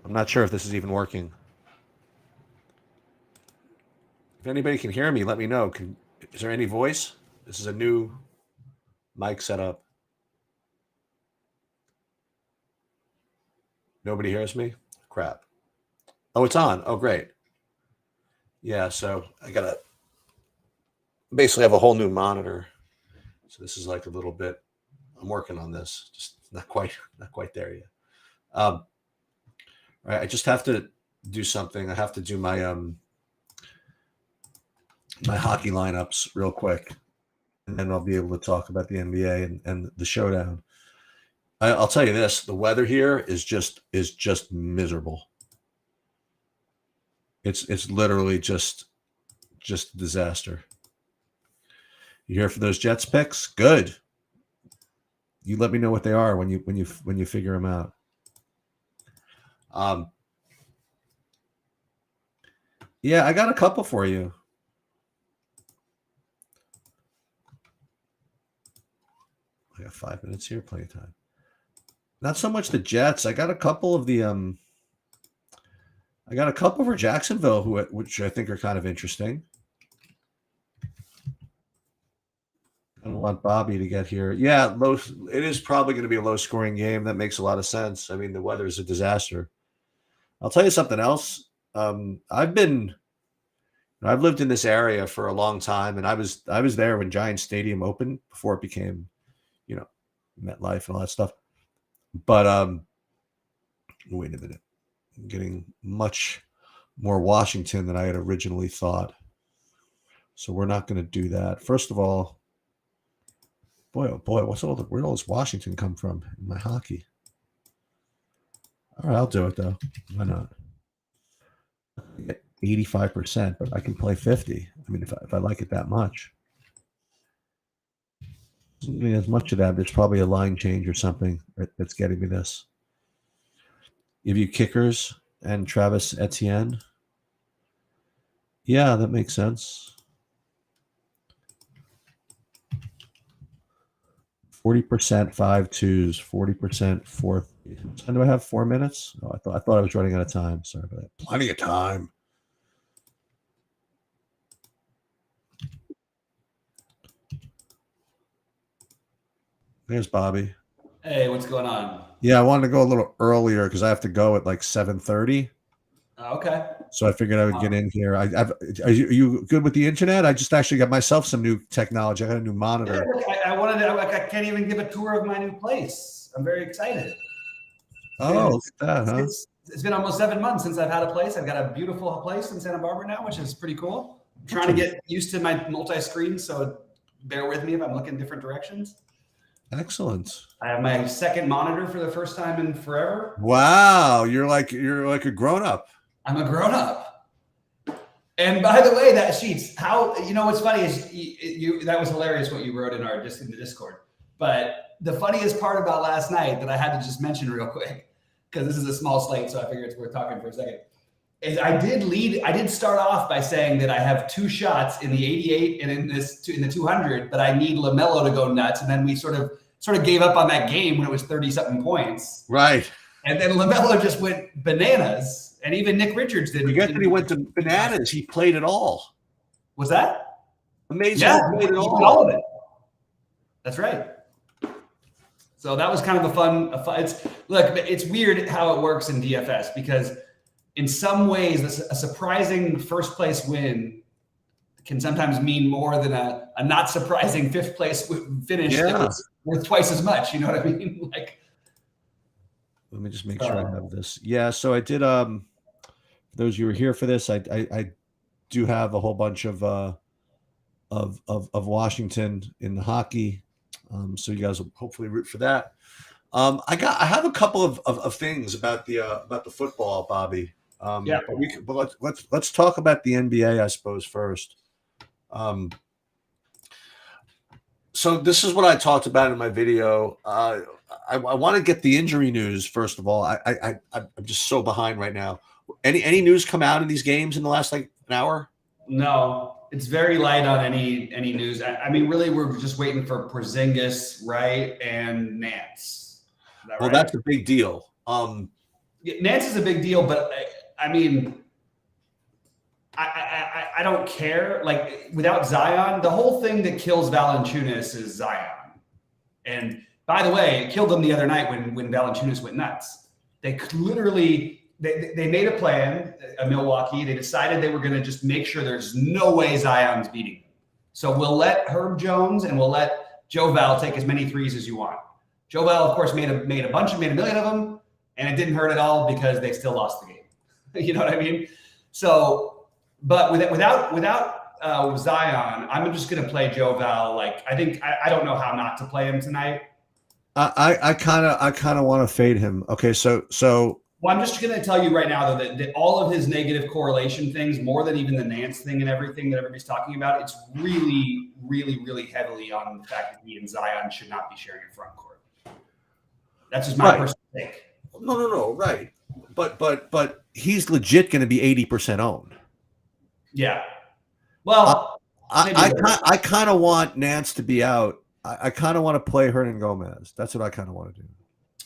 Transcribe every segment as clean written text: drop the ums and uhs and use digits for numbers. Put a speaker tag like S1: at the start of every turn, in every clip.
S1: I'm not sure if this is even working. If anybody can hear me, let me know. Is there any voice? This is a new mic setup. Nobody hears me? Crap. Oh, it's on. Oh, great. Yeah, so I gotta basically have a whole new monitor. So this is like a little bit. I'm working on this. Just not quite there yet. Right, I just have to do something. I have to do my hockey lineups real quick, and then I'll be able to talk about the NBA and the showdown. I'll tell you this: the weather here is just miserable. It's literally just a disaster. You here for those Jets picks? Good. You let me know what they are when you figure them out. Yeah, I got a couple for you. I got 5 minutes here, plenty of time. Not so much the Jets. I got a couple of the I got a couple for Jacksonville which I think are kind of interesting. I don't want Bobby to get here. Yeah, it is probably going to be a low-scoring game. That makes a lot of sense. I mean, the weather is a disaster. I'll tell you something else. I've lived in this area for a long time, and I was there when Giant Stadium opened before it became, MetLife and all that stuff. But wait a minute, I'm getting much more Washington than I had originally thought. So we're not going to do that. First of all, boy, oh boy, where'd all this Washington come from in my hockey? All right, I'll do it though. Why not? 85%, but I can play 50. I mean, if I like it that much. I mean, as much of that, there's probably a line change or something that's getting me this. Give you kickers and Travis Etienne. Yeah, that makes sense. 40% 5-2s, 40% 4. Do I have 4 minutes? Oh, I thought I was running out of time. Sorry about that. Plenty of time. There's Bobby.
S2: Hey, what's going on?
S1: Yeah, I wanted to go a little earlier because I have to go at like 7:30.
S2: Okay.
S1: So I figured I would get in here. Are you good with the internet? I just actually got myself some new technology. I got a new monitor.
S2: Yeah, I wanted to. I can't even give a tour of my new place. I'm very excited.
S1: Oh, look at that, huh?
S2: It's been almost 7 months since I've had a place. I've got a beautiful place in Santa Barbara now, which is pretty cool. I'm trying to get used to my multi-screen, so bear with me if I'm looking different directions.
S1: Excellent.
S2: I have my second monitor for the first time in forever.
S1: Wow, you're like a grown-up.
S2: I'm a grown-up. And by the way, that Sheets, what's funny is that was hilarious what you wrote in the Discord. But the funniest part about last night that I had to just mention real quick, because this is a small slate, so I figure it's worth talking for a second, is I did start off by saying that I have 2 shots in the 88 and in the 200, but I need LaMelo to go nuts, and then we sort of gave up on that game when it was 30-something points.
S1: Right.
S2: And then LaMelo just went bananas, and even Nick Richards didn't.
S1: Forget that he went to bananas. He played it all.
S2: Was that?
S1: Amazing.
S2: Yeah,
S1: he played it
S2: all of it. That's right. So that was kind of a fun. It's weird how it works in DFS because in some ways a surprising first place win can sometimes mean more than a not surprising 5th place finish that's worth twice as much. You know what I mean? Like,
S1: let me just make sure I have this. Yeah, so I did. For those of you who are here for this, I do have a whole bunch of Washington in the hockey. So you guys will hopefully root for that. I have a couple of things about the football, Bobby. But let's talk about the NBA, I suppose, first. So this is what I talked about in my video. I want to get the injury news first of all. I'm just so behind right now. Any news come out in these games in the last like an hour?
S2: No, it's very light on any news. I mean, really, we're just waiting for Porzingis, right, and Nance.
S1: Well, that's a big deal.
S2: Nance is a big deal, but I mean, I don't care. Like without Zion, the whole thing that kills Valanciunas is Zion. And by the way, it killed them the other night when Valanciunas went nuts. They literally they made a plan, Milwaukee. They decided they were going to just make sure there's no way Zion's beating them. So we'll let Herb Jones and we'll let Joe Val take as many threes as you want. Joe Val, of course, made a million of them, and it didn't hurt at all because they still lost the game. You know what I mean? So, but without Zion, I'm just going to play Joe Val. Like I don't know how not to play him tonight.
S1: I kind of want to fade him. Okay, so
S2: well, I'm just going to tell you right now though that all of his negative correlation things, more than even the Nance thing and everything that everybody's talking about, it's really, really, really heavily on the fact that he and Zion should not be sharing a front court. That's just my personal take.
S1: No, right. But he's legit going to be 80% owned.
S2: Yeah. Well,
S1: I kind of want Nance to be out. I kind of want to play Hernan Gomez. That's what I kind of want to do.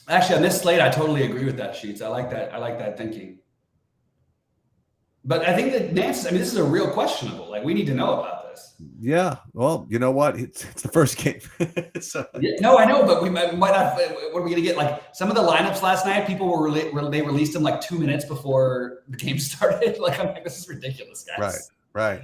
S2: Actually, on this slate, I totally agree with that, Sheets. I like that. I like that thinking. But I think that Nance, I mean, this is a real questionable. Like, we need to know about this.
S1: Yeah. Well, you know what? It's the first game. So.
S2: Yeah, no, I know, but we might not. What are we going to get? Like, some of the lineups last night, people they released them like 2 minutes before the game started. Like, I'm like, this is ridiculous, guys.
S1: Right.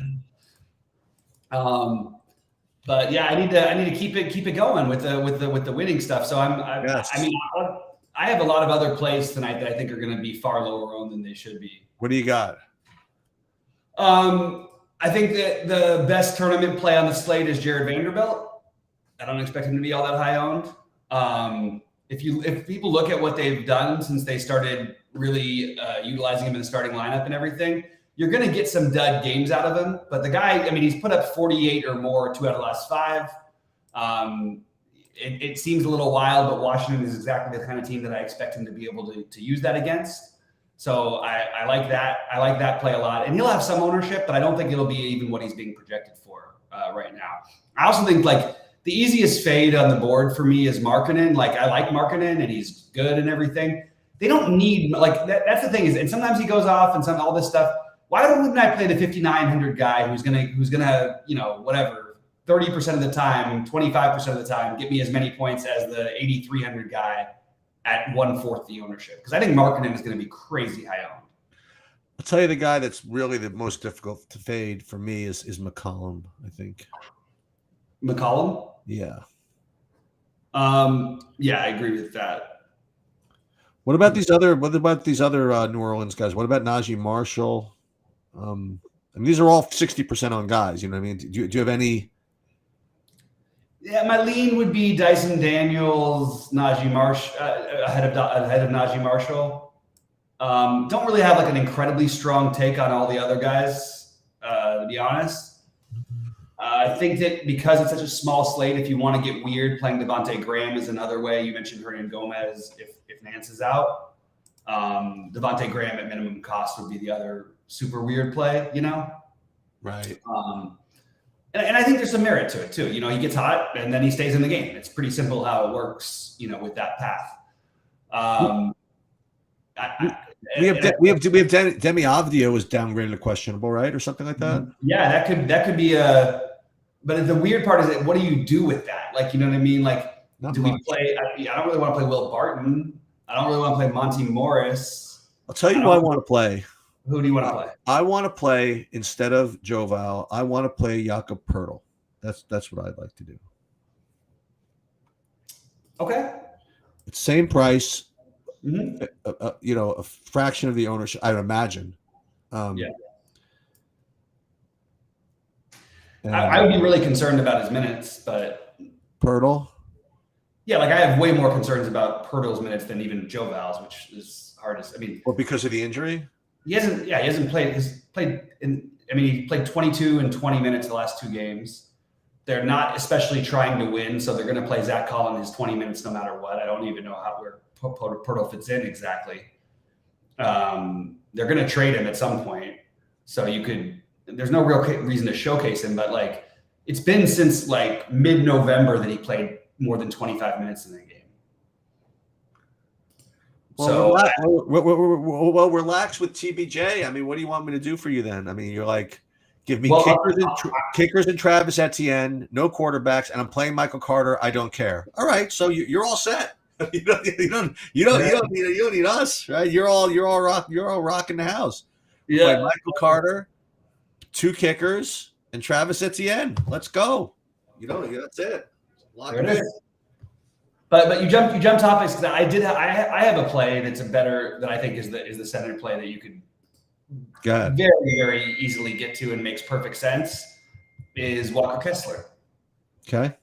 S2: But yeah, I need to keep it going with the winning stuff. So I have a lot of other plays tonight that I think are going to be far lower owned than they should be.
S1: What do you got?
S2: I think that the best tournament play on the slate is Jared Vanderbilt. I don't expect him to be all that high owned. If people look at what they've done since they started really utilizing him in the starting lineup and everything, you're going to get some dud games out of him. But the guy, I mean, he's put up 48 or more 2 out of the last 5. It seems a little wild, but Washington is exactly the kind of team that I expect him to be able to use that against. So I like that. I like that play a lot. And he'll have some ownership, but I don't think it'll be even what he's being projected for right now. I also think like the easiest fade on the board for me is Markkanen. Like I like Markkanen and he's good and everything. They don't need like that's the thing is, and sometimes he goes off and all this stuff. Why wouldn't I play the 5,900 guy who's gonna whatever 30% of the time, 25% of the time, get me as many points as the 8,300 guy at 1/4 the ownership? Because I think Markkanen is going to be crazy high owned.
S1: I'll tell you the guy that's really the most difficult to fade for me is McCollum. I think
S2: McCollum.
S1: Yeah.
S2: Yeah, I agree with that.
S1: What about these other New Orleans guys? What about Najee Marshall? I mean, these are all 60% on guys. You know what I mean? Do you have any?
S2: Yeah, my lean would be Dyson Daniels, Najee Marshall ahead of Najee Marshall. Don't really have like an incredibly strong take on all the other guys, to be honest. I think that because it's such a small slate, if you want to get weird, playing Devontae Graham is another way. You mentioned Hernan Gomez if Nance is out. Devontae Graham at minimum cost would be the other super weird play,
S1: Right.
S2: And I think there's some merit to it too. He gets hot and then he stays in the game. It's pretty simple how it works, with that path.
S1: We have Demi Avdija was downgraded to questionable, right, or something like that.
S2: Yeah, that could be But the weird part is that what do you do with that? Like, you know what I mean? Like,
S1: Not
S2: do
S1: much.
S2: we play? I don't really want to play Will Barton. I don't really want to play Monty Morris.
S1: I'll tell you who I want to play.
S2: Who do you want to play?
S1: I want to play instead of Joval. I want to play Jakob Poeltl. That's what I'd like to do.
S2: Okay.
S1: It's same price.
S2: Mm-hmm.
S1: A fraction of the ownership, I would imagine.
S2: Yeah. I would be really concerned about his minutes, but
S1: Poeltl.
S2: Yeah, like I have way more concerns about Poeltl's minutes than even Joval's, which is hardest. I mean,
S1: well, because of the injury.
S2: He hasn't played. He played 22 and 20 minutes the last 2 games. They're not especially trying to win, so they're going to play Zach Collin his 20 minutes no matter what. I don't even know where Poeltl fits in exactly. They're going to trade him at some point, so there's no real reason to showcase him. But like, it's been since like mid-November that he played more than 25 minutes in the game. So
S1: relax with TBJ. I mean, what do you want me to do for you then? I mean, you're like, give me
S2: Well,
S1: kickers and Travis Etienne, no quarterbacks, and I'm playing Michael Carter. I don't care. All right, so you're all set. You don't need us, right? You're all rocking the house.
S2: yeah.
S1: Play Michael Carter, 2 kickers, and Travis Etienne. Let's go. That's it. Lock
S2: There
S1: it
S2: it
S1: in.
S2: is. But you jump topics because I have a play that's a better that I think is the center play that you could very, very easily get to and makes perfect sense is Walker Kessler.
S1: Okay.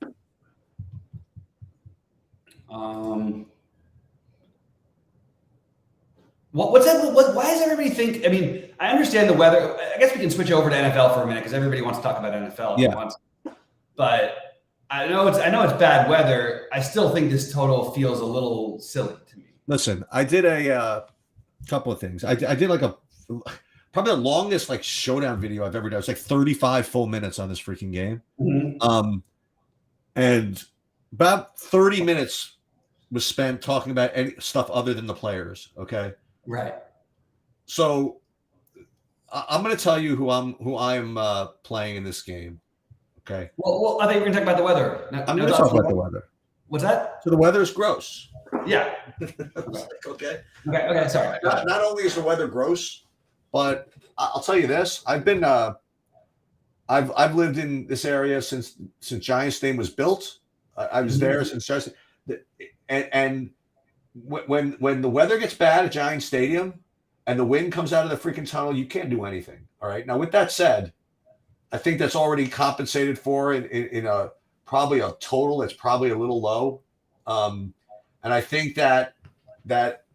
S2: What's that? Why does everybody think? I mean, I understand the weather. I guess we can switch over to NFL for a minute because everybody wants to talk about NFL.
S1: Yeah.
S2: But I know it's bad weather. I still think this total feels a little silly to me.
S1: Listen, I did a couple of things. I did like probably the longest like showdown video I've ever done. It's like 35 full minutes on this freaking game.
S2: Mm-hmm.
S1: And about 30 minutes was spent talking about any stuff other than the players. Okay.
S2: Right.
S1: So I'm going to tell you who I'm playing in this game. Okay.
S2: Well, I think we're going to talk about the weather.
S1: I'm going to talk about the weather.
S2: What's that?
S1: So the weather is gross.
S2: Yeah.
S1: Okay.
S2: Okay. Sorry.
S1: Not only is the weather gross, but I'll tell you this: I've been, I've lived in this area since Giant Stadium was built. I was there since Giant and when the weather gets bad at Giant Stadium and the wind comes out of the freaking tunnel, you can't do anything. All right. Now, with that said, I think that's already compensated for in a probably a total that's probably a little low, and I think that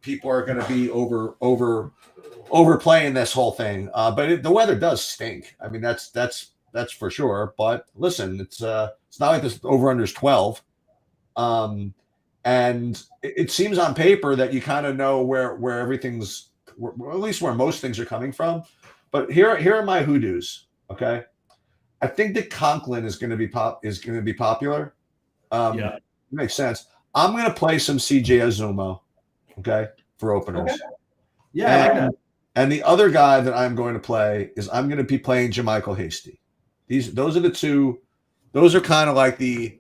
S1: people are going to be overplaying this whole thing. But the weather does stink. I mean, that's for sure. But listen, it's not like this over under is 12, and it seems on paper that you kind of know where everything's, at least where most things are coming from. But here are my hoodoos. Okay. I think that Conklin is going to be popular.
S2: Yeah,
S1: it makes sense. I'm going to play some CJ Azuma, okay, for openers.
S2: Okay. Yeah, I like that.
S1: And the other guy that I'm going to play is I'm going to be playing JaMychal Hasty. Those are the two. Those are kind of like the.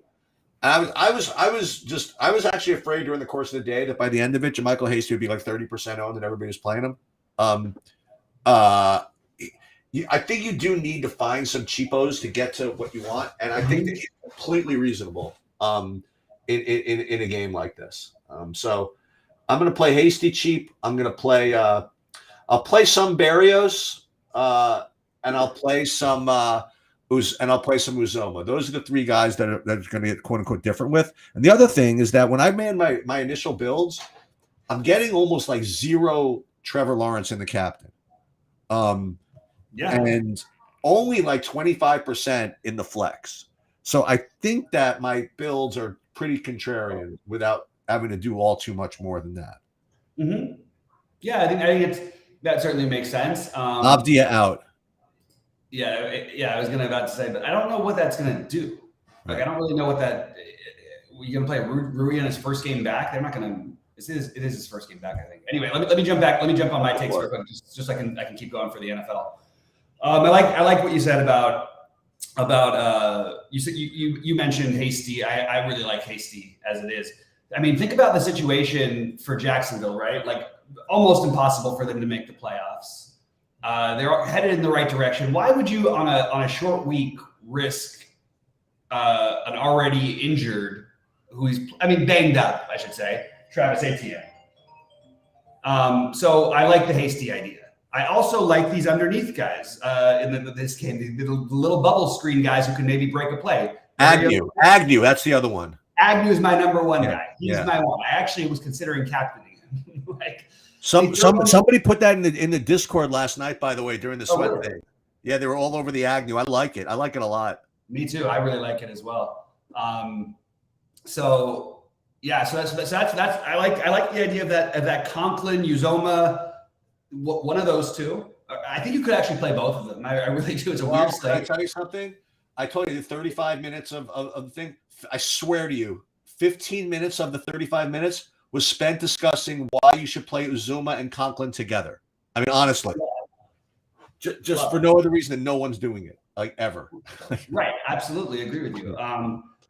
S1: I was actually afraid during the course of the day that by the end of it, JaMychal Hasty would be like 30% owned and everybody was playing him. I think you do need to find some cheapos to get to what you want, and I think that he's completely reasonable in a game like this. So I'm going to play Hasty cheap. I'm going to play. I'll play some Barrios, and I'll play some Uzoma. Those are the 3 guys that are going to get quote unquote different with. And the other thing is that when I made my initial builds, I'm getting almost like 0 Trevor Lawrence in the captain. And only like 25% in the flex. So I think that my builds are pretty contrarian without having to do all too much more than that.
S2: Mm-hmm. Yeah, I think that certainly makes sense.
S1: Avdia out.
S2: Yeah, I was about to say, but I don't know what that's going to do. Like, I don't really know what that. You're going to play Rui in his first game back. They're not going to. It is his first game back, I think. Anyway, let me jump back. Let me jump on my takes real quick, just so I can keep going for the NFL. I like what you said about you said you mentioned Hasty. I really like Hasty as it is. I mean, think about the situation for Jacksonville, right? Like, almost impossible for them to make the playoffs. They're headed in the right direction. Why would you on a short week risk an already injured, banged up, I should say, Travis Etienne? So I like the Hasty idea. I also like these underneath guys in this game, the little bubble screen guys who can maybe break a play.
S1: Agnew, that's the other one.
S2: Agnew is my number one guy. He's my one. I actually was considering captaining him.
S1: Somebody put that in the Discord last night, by the way, during the sweat
S2: really?
S1: thing. Yeah, they were all over the Agnew. I like it. I like it a lot.
S2: Me too. I really like it as well. So that's I like the idea of that Conklin, Uzoma, one of those two. I think you could actually play both of them. I really do. It's a weird slate.
S1: Can I tell you something? I told you the 35 minutes of the thing. I swear to you, 15 minutes of the 35 minutes was spent discussing why you should play Uzuma and Conklin together. I mean, honestly, just for no other reason than no one's doing it, like, ever.
S2: Right. Absolutely agree with you.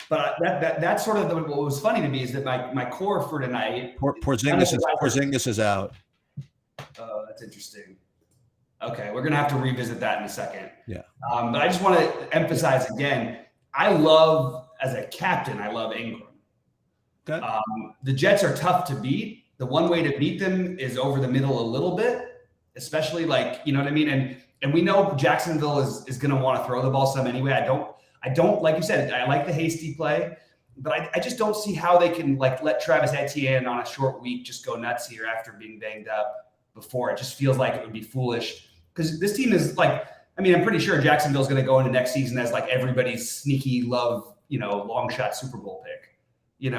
S2: But that's sort of what was funny to me is that my core for tonight.
S1: Porzingis is out.
S2: Oh, that's interesting. Okay, we're gonna have to revisit that in a second.
S1: Yeah.
S2: But I just want to emphasize again. As a captain, I love Ingram.
S1: Okay.
S2: The Jets are tough to beat. The one way to beat them is over the middle a little bit, especially like, you know what I mean? And we know Jacksonville is going to want to throw the ball some anyway. I don't, like you said, I like the hasty play, but I just don't see how they can like let Travis Etienne on a short week just go nuts here after being banged up before. It just feels like it would be foolish because this team is like, I mean, I'm pretty sure Jacksonville's going to go into next season as like everybody's sneaky love, long shot Super Bowl pick. You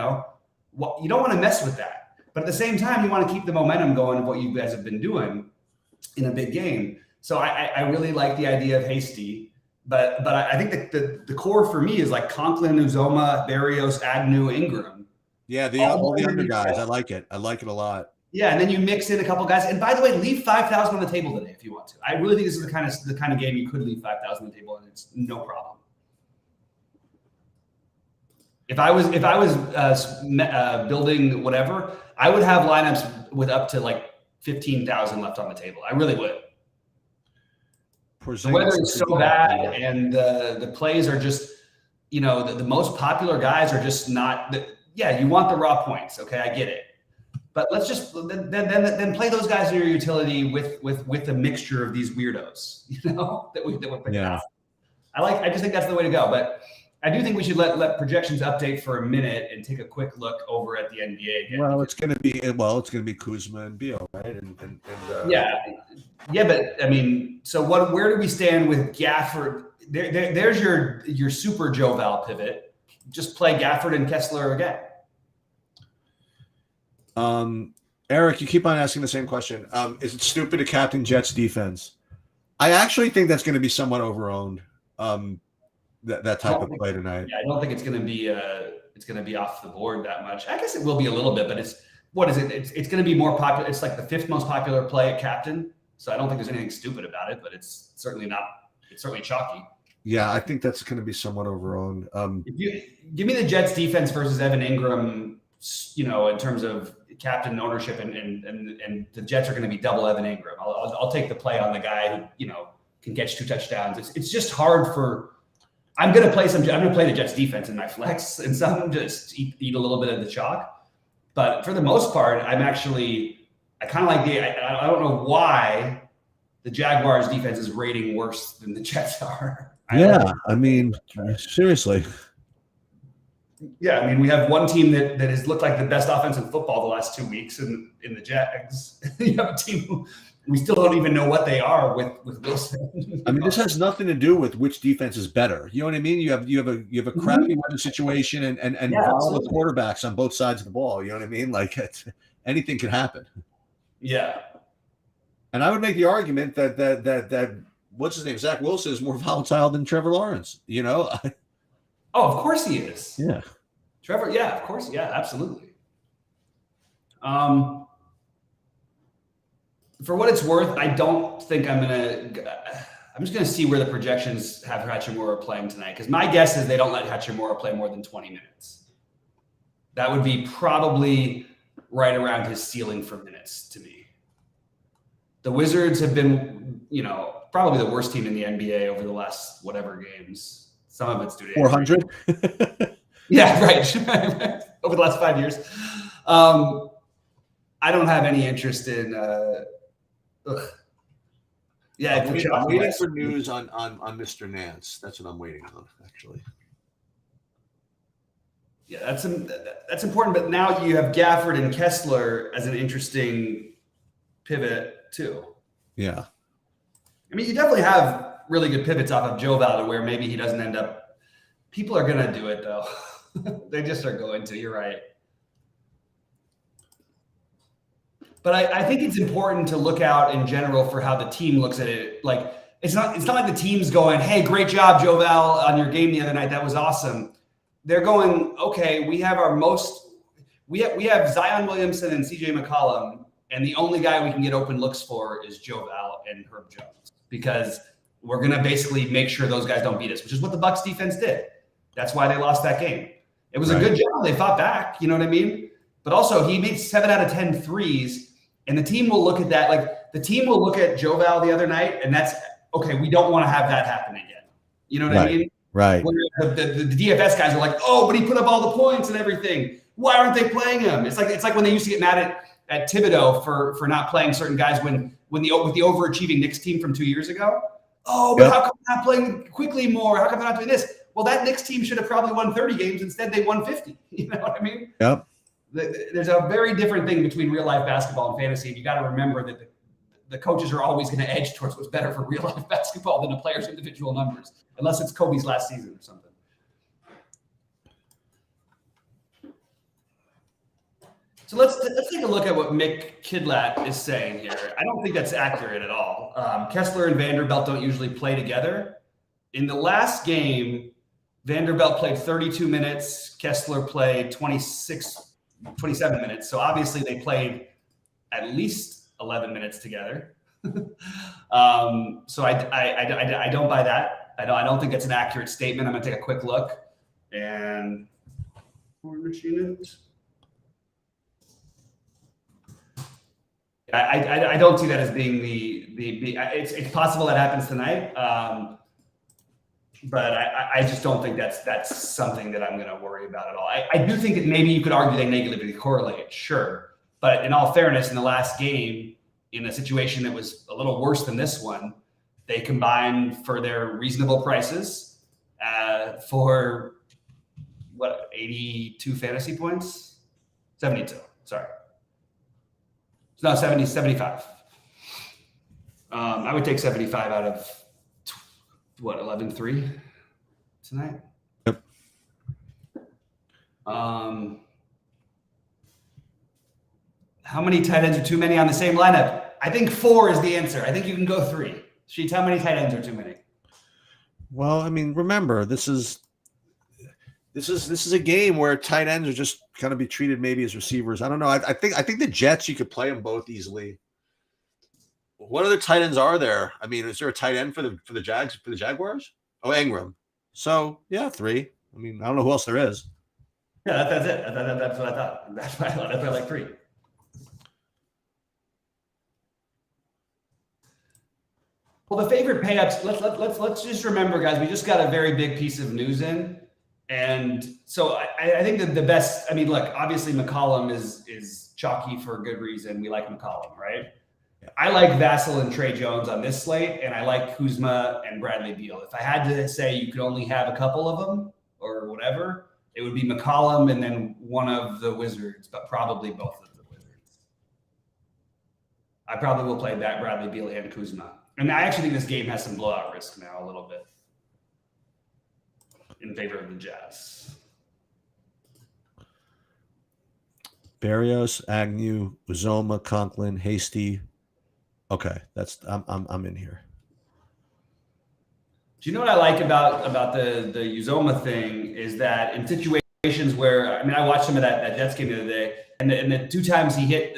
S2: don't want to mess with that. But at the same time, you want to keep the momentum going of what you guys have been doing in a big game. So I really like the idea of hasty. But I think that the core for me is like Conklin, Uzoma, Berrios, Agnew, Ingram.
S1: Yeah, all the under guys. I like it. I like it a lot.
S2: Yeah, and then you mix in a couple guys. And by the way, leave 5,000 on the table today if you want to. I really think this is the kind of game you could leave 5,000 on the table, and it's no problem. If I was building whatever, I would have lineups with up to like 15,000 left on the table. I really would. The weather is so bad, and the plays are just, the most popular guys are just not. You want the raw points. Okay, I get it. But let's just then play those guys in your utility with a mixture of these weirdos, that we're picking up. I just think that's the way to go. But I do think we should let projections update for a minute and take a quick look over at the NBA again.
S1: Well, it's going to be Kuzma and Beal, right?
S2: But I mean, so where do we stand with Gafford? There's your super Joe Val pivot. Just play Gafford and Kessler again.
S1: Eric, you keep on asking the same question. Is it stupid to captain Jets defense? I actually think that's going to be somewhat overowned. That type of play tonight.
S2: Yeah, I don't think it's going to be off the board that much. I guess it will be a little bit, but what is it? It's going to be more popular. It's like the 5th most popular play at captain. So I don't think there's anything stupid about it, but it's certainly not. It's certainly chalky.
S1: Yeah, I think that's going to be somewhat overowned.
S2: If you give me the Jets defense versus Evan Ingram, in terms of captain ownership, and the Jets are going to be double Evan Ingram. I'll take the play on the guy who can catch 2 touchdowns. It's just hard for. I'm going to play the Jets defense in my flex, and some just eat a little bit of the chalk. But for the most part, I kind of like I don't know why the Jaguars defense is rating worse than the Jets are.
S1: Seriously.
S2: Yeah, I mean, we have one team that has looked like the best offense in football the last 2 weeks in the Jags. You have a team who we still don't even know what they are with Wilson.
S1: I mean, this has nothing to do with which defense is better. You know what I mean? You have a crappy weather situation and volatile quarterbacks on both sides of the ball. You know what I mean? Like anything can happen.
S2: Yeah.
S1: And I would make the argument that what's his name, Zach Wilson, is more volatile than Trevor Lawrence.
S2: Oh, of course he is.
S1: Yeah.
S2: Trevor, yeah, of course. Yeah, absolutely. For what it's worth, I don't think I'm just going to see where the projections have Hachimura playing tonight. Because my guess is they don't let Hachimura play more than 20 minutes. That would be probably right around his ceiling for minutes to me. The Wizards have been, probably the worst team in the NBA over the last whatever games. Some of it's due to
S1: 400.
S2: Yeah, right. Over the last 5 years. I don't have any interest in. Yeah,
S1: I'm waiting for news on Mr. Nance. That's what I'm waiting on, actually.
S2: Yeah, that's important. But now you have Gafford and Kessler as an interesting pivot too.
S1: Yeah.
S2: I mean, you definitely have really good pivots off of Joe Val to where maybe he doesn't end up. People are going to do it though. They just are going to. You're right. But I think it's important to look out in general for how the team looks at it. Like it's not like the team's going, "Hey, great job, Joe Val, on your game the other night. That was awesome." They're going, "Okay, we have we have Zion Williamson and CJ McCollum, and the only guy we can get open looks for is Joe Val and Herb Jones, because we're going to basically make sure those guys don't beat us, which is what the Bucks defense did. That's why they lost that game. It was a good job. They fought back, you know what I mean? But also he made 7 out of 10 threes, and the team will look at that. Like the team will look at Joe Val the other night, and that's okay. We don't want to have that happen again. You know what I mean?
S1: Right.
S2: The DFS guys are like, oh, but he put up all the points and everything. Why aren't they playing him? It's like when they used to get mad at Thibodeau for not playing certain guys with the overachieving Knicks team from 2 years ago. Oh, but how come they're not playing quickly more? How come they're not doing this? Well, that Knicks team should have probably won 30 games. Instead, they won 50. You know what I mean?
S1: Yep.
S2: There's a very different thing between real life basketball and fantasy. And you got to remember that the coaches are always going to edge towards what's better for real life basketball than a player's individual numbers, unless it's Kobe's last season or something. So let's take a look at what Mick Kidlat is saying here. I don't think that's accurate at all. Kessler and Vanderbilt don't usually play together. In the last game, Vanderbilt played 32 minutes. Kessler played 27 minutes. So obviously they played at least 11 minutes together. So I don't buy that. I don't think it's an accurate statement. I'm going to take a quick look. And machine it. I don't see that as being it's possible that happens tonight. But I just don't think that's something that I'm going to worry about at all. I do think that maybe you could argue they negatively correlate, sure. But in all fairness, in the last game, in a situation that was a little worse than this one, they combined for their reasonable prices for, 82 fantasy points? 72, sorry. No, 75. I would take 75 out of 11-3 tonight.
S1: Yep.
S2: How many tight ends are too many on the same lineup? I think 4 is the answer. I think you can go 3. Sheets, how many tight ends are too many?
S1: Well, I mean, remember, this is a game where tight ends are just kind of be treated maybe as receivers. I don't know. I think the Jets, you could play them both easily. What other tight ends are there? I mean, is there a tight end for the Jaguars? Oh, Ingram. So yeah, 3. I mean, I don't know who else there is.
S2: Yeah, that's it. That's what I thought. That's why I like 3. Well, the favorite payups. Let's just remember, guys. We just got a very big piece of news in. And so I think that the best, I mean, look, obviously McCollum is chalky for a good reason. We like McCollum, right? Yeah. I like Vassell and Trey Jones on this slate, and I like Kuzma and Bradley Beal. If I had to say you could only have a couple of them or whatever, it would be McCollum and then one of the Wizards, but probably both of the Wizards. I probably will play that Bradley Beal and Kuzma. And I actually think this game has some blowout risk now a little bit in favor of the Jazz.
S1: Berrios, Agnew, Uzoma, Conklin, Hasty. Okay, I'm in here.
S2: Do you know what I like about the Uzoma thing is that in situations where, I mean, I watched some of that Jets game the other day, and the 2 times he hit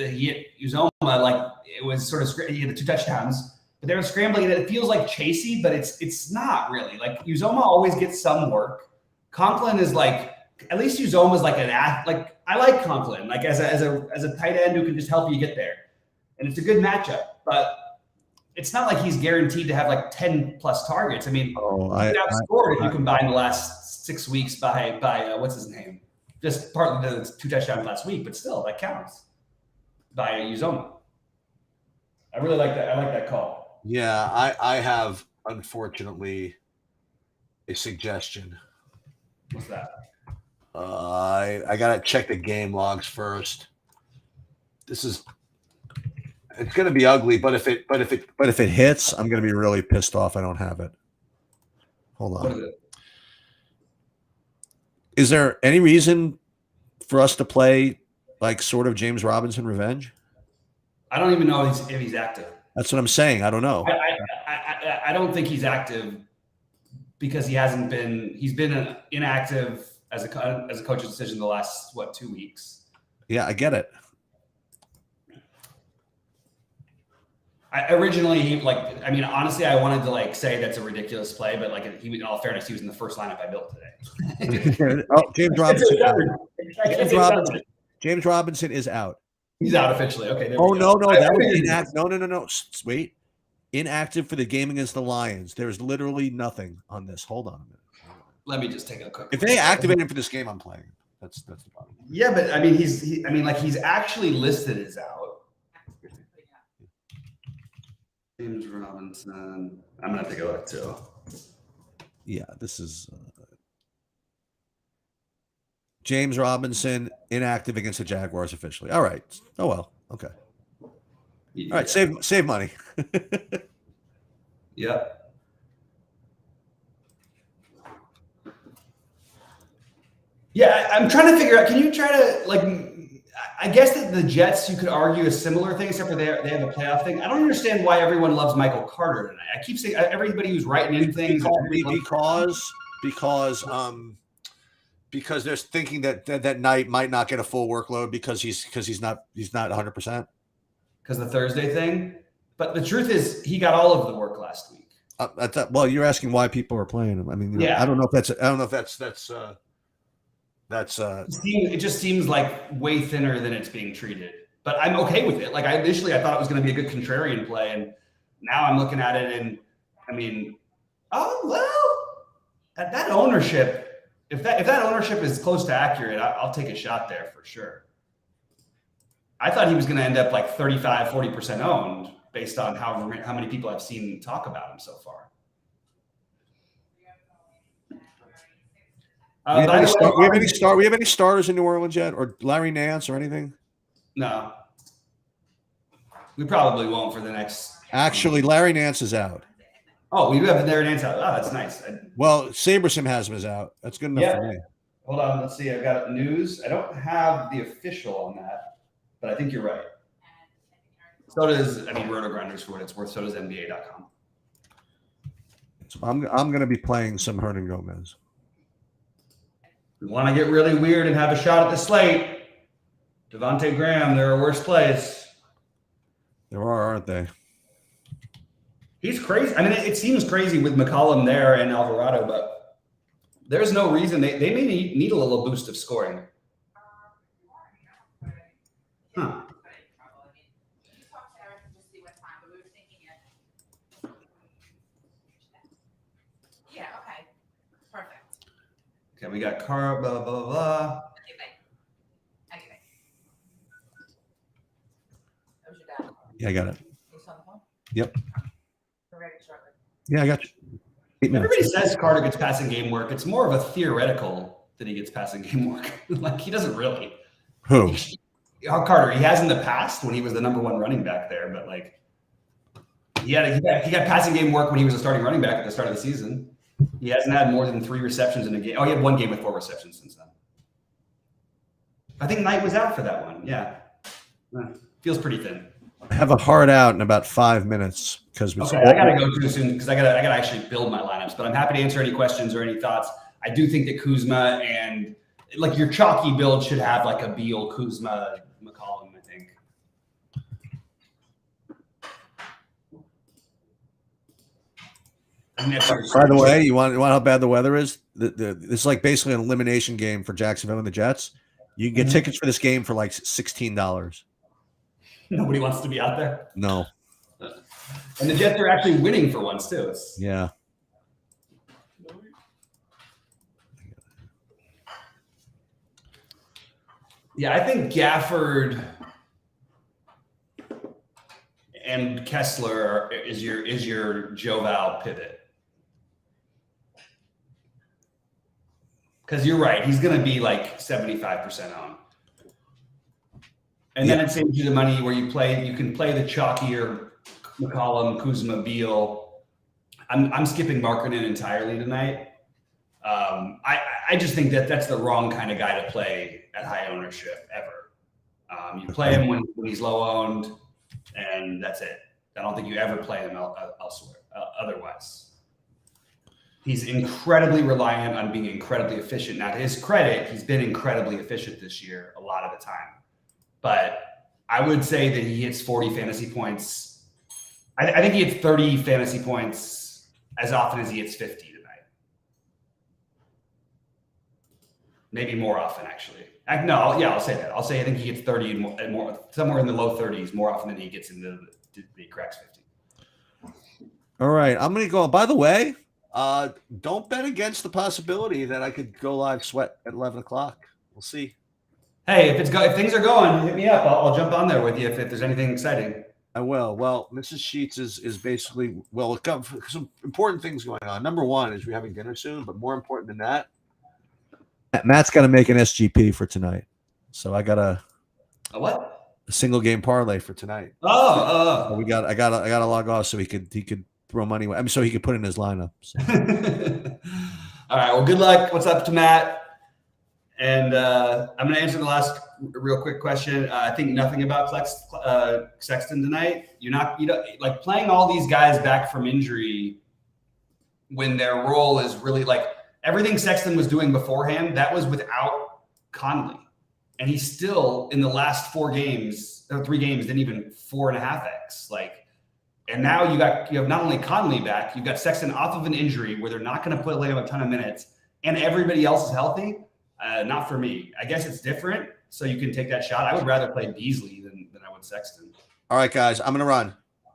S2: Uzoma, like it was sort of, he had the 2 touchdowns, but they were scrambling, and it feels like chasey, but it's not really. Like Uzoma always gets some work. Conklin is like, at least Uzoma is like like I like Conklin, like as a tight end who can just help you get there, and it's a good matchup. But it's not like he's guaranteed to have like 10 plus targets. I mean, he outscored if you combine the last 6 weeks by what's his name? Just partly the 2 touchdowns last week, but still that counts by Uzoma. I really like that. I like that call.
S1: Yeah, I have, unfortunately, a suggestion.
S2: What's that?
S1: I gotta check the game logs first. It's gonna be ugly, but if it hits, I'm gonna be really pissed off. I don't have it. Hold on.
S2: What is it?
S1: Is there any reason for us to play like sort of James Robinson revenge?
S2: I don't even know if he's active.
S1: That's what I'm saying. I don't know.
S2: I don't think he's active because he's been inactive as a coach's decision the last 2 weeks.
S1: Yeah, I get it.
S2: Originally, honestly, I wanted to say that's a ridiculous play, but in all fairness, he was in the first lineup I built today.
S1: Oh, James Robinson. James
S2: Out.
S1: Robinson is out.
S2: He's out officially. Okay.
S1: Oh no, that was inactive. No. Wait, inactive for the game against the Lions. There's literally nothing on this. Hold on a minute.
S2: Let me just take a quick.
S1: If they activate him for this game, I'm playing. That's the problem.
S2: Yeah, but he's actually listed as out. James Robinson. I'm gonna have to go back to.
S1: Yeah, this is James Robinson inactive against the Jaguars officially. All right. Oh well. Okay.
S2: Yeah.
S1: All right. Save money.
S2: Yep. Yeah, I'm trying to figure out. Can you try to I guess that the Jets, you could argue a similar thing, except for they have a playoff thing. I don't understand why everyone loves Michael Carter tonight. I keep saying everybody who's writing in things
S1: because they're thinking that Knight might not get a full workload because he's not 100%.
S2: Because the Thursday thing, but the truth is he got all of the work last week.
S1: Well, you're asking why people are playing him. I mean,
S2: yeah.
S1: I don't know if that's
S2: it just seems like way thinner than it's being treated. But I'm okay with it. Initially I thought it was going to be a good contrarian play, and now I'm looking at it and at that ownership, if that ownership is close to accurate, I'll take a shot there for sure. I thought he was going to end up 35, 40% owned based on how many people I've seen talk about him so far.
S1: We have any starters in New Orleans yet, or Larry Nance or anything?
S2: No, we probably won't for the next.
S1: Actually, Larry Nance is out.
S2: Oh, we do have Larry Nance out. Oh, that's nice.
S1: Well, Sabersim has him as out. That's good enough for me.
S2: Hold on, let's see. I've got news. I don't have the official on that, but I think you're right. So does Roto Grinders for what it's worth. So does NBA.com.
S1: So I'm going to be playing some Hernan Gomez.
S2: We want to get really weird and have a shot at the slate. Devontae Graham, there are worse plays.
S1: There are, aren't they?
S2: He's crazy. It seems crazy with McCollum there and Alvarado, but there's no reason they may need a little boost of scoring. Huh.
S3: Yeah, okay. Perfect.
S2: Okay, we got car, blah, blah, blah.
S1: Yeah, I got it.
S3: You saw the phone?
S1: Yep.
S3: We're ready shortly.
S1: Yeah, I got you. 8 minutes.
S2: Everybody says Carter gets passing game work. It's more of a theoretical that he gets passing game work. He doesn't really.
S1: Who?
S2: Carter. He has in the past when he was the number one running back there, but he got passing game work when he was a starting running back at the start of the season. He hasn't had more than 3 receptions in a game. Oh, he had 1 game with 4 receptions since then. I think Knight was out for that one. Yeah. Feels pretty thin.
S1: I have a hard out in about 5 minutes because
S2: I gotta go too soon because I gotta actually build my lineups. But I'm happy to answer any questions or any thoughts. I do think that Kuzma and your chalky build should have a Beal, Kuzma, McCollum. I think.
S1: By the way, you want how bad the weather is? It's basically an elimination game for Jacksonville and the Jets. You can get tickets for this game for $16.
S2: Nobody wants to be out there.
S1: No.
S2: And the Jets are actually winning for once too.
S1: Yeah.
S2: Yeah, I think Gafford and Kessler is your Joe Val pivot. Because you're right, he's going to be 75% on. And then it saves you the money where you can play the chalkier McCollum, Kuzma, Beal. I'm skipping Markkanen entirely tonight. I just think that's the wrong kind of guy to play at high ownership ever. You play him when he's low owned, and that's it. I don't think you ever play him elsewhere otherwise. He's incredibly reliant on being incredibly efficient. Now, to his credit, he's been incredibly efficient this year a lot of the time. but I would say that he hits 40 fantasy points. I think he hits 30 fantasy points as often as he hits 50 tonight. Maybe more often, actually. I'll say that. I'll say I think he gets 30 and more, somewhere in the low 30s more often than he gets into the cracks 50.
S1: All right, I'm going to go. By the way, don't bet against the possibility that I could go live sweat at 11 o'clock. We'll see.
S2: Hey, if things are going, hit me up. I'll jump on there with you if there's anything exciting.
S1: I will. Well, Mrs. Sheets is basically, some important things going on. Number one is we're having dinner soon, but more important than that, Matt's got to make an SGP for tonight. So I got
S2: A what?
S1: a single game parlay for tonight.
S2: Oh.
S1: So I gotta log off so he could throw money away. I mean, so he could put in his lineup. So.
S2: All right. Well, good luck. What's up to Matt? And I'm going to answer the last real quick question. I think nothing about Sexton tonight. You know, like playing all these guys back from injury when their role is really like everything Sexton was doing beforehand. That was without Conley, and he's still in the last 3 games didn't even 4.5x. Like, and now you have not only Conley back, you've got Sexton off of an injury where they're not going to put away a ton of minutes, and everybody else is healthy. Not for me. I guess it's different, so you can take that shot. I would rather play Beasley than I would Sexton.
S1: All right, guys, I'm gonna run.